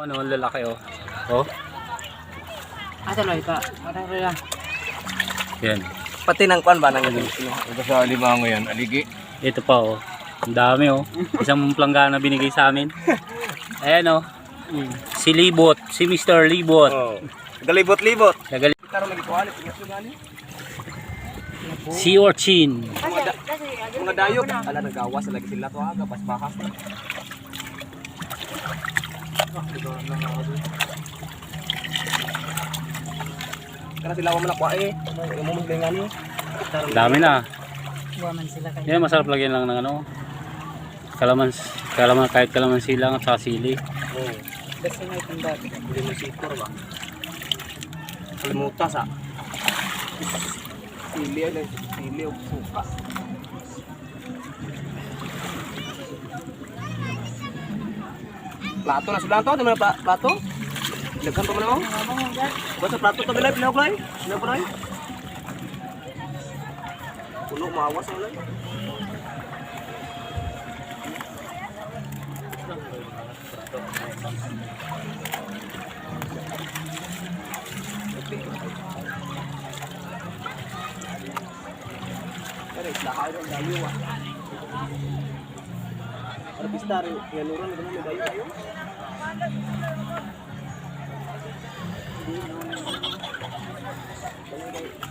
Ano, lalaki oh. Oh. Asa loy ka? Parang raya. Yan. Pati ng kwan ba nang ito? Ito sa Alimango yan, aligi. Ito pa oh. Ang dami oh. Isang planggana binigay sa amin. Ayan oh. Si Libot, si Mr. Libot. Oh. Galibot-libot. Nagali. Karon lagi ko alit, ingat gani. Si Orchin. Mga dayog, ala nagawas lagi sila to aga pas bahas. Kana sila mo na kwa eh. Yung mo maglingan ni. Dami na. Buwaman sila kayo. Yan, masarap lagyan lang ng ano. Kahit kalamansi lang at saka sili. Oh. Kasi may tanda. Hindi mo sitor ba? Kalimutas ah. Sili o suka. Plato na sila to, di man plato? Daghan pa man ako. Basta plato to bilay, pinaklay. Pinaklay. Puno maawas ang lay. Kare, lakay ng dayo ah. Artista rin, yanuran na naman may dayo kayo.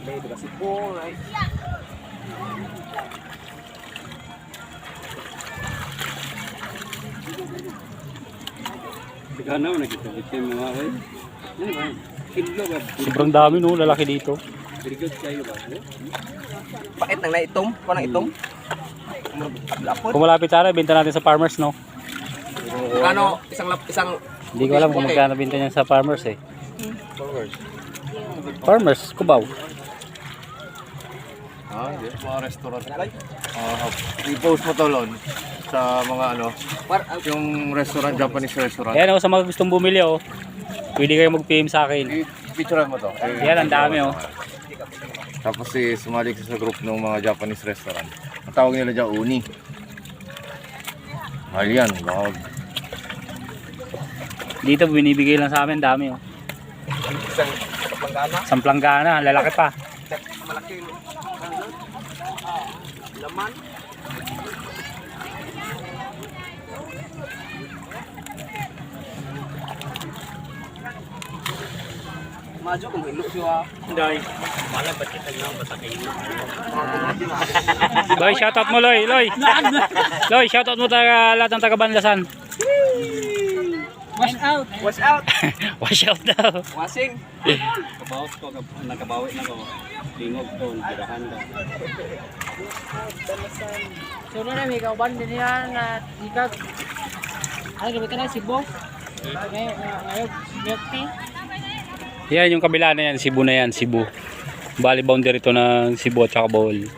May kasi po, right? Sigana mo nakita yung mga kayo. Ano ba? Kilo ba? Sobrang dami no, lalaki dito. Birigod kayo ba? Pakit nang naitom, pa nang itom. Lapot. Kung malapit sana, benta natin sa farmers no. Kano isang Hindi ko alam kung magkano benta niyan sa farmers eh. Farmers, Cubao. Ah, yes, mga restaurant. I-post mo to Lon sa mga ano, yung restaurant, Japanese restaurant. Ayan oh, sa mga gustong bumili oh. Pwede kayo mag-PM sa akin. I-picturean mo to. Yan, ang dami oh. Tapos sumali ka sa group ng mga Japanese restaurant. Ang tawag nila dyan, uni. Mahal yan, wag. Dito binibigay lang sa amin, dami oh. isang planggana. Isang planggana, lalaki pa. Malaki yung laman. Maju kung hilo siya. Loy. Loy, shoutout mo Loy, Loy. Loy, shoutout mo lahat ng taga Banlasan. Wash out. Watch out. Wash out daw. Washing. Kabawas ko, nakabawi na ko. Lingog to, tirahan daw. So na may kauban din yan na ikat. Ay, gabi ka na Cebu. Ngayon, milk tea. Yan yung kabila na yan, Cebu na yan, Cebu. Bali boundary ito ng Cebu at saka Bohol.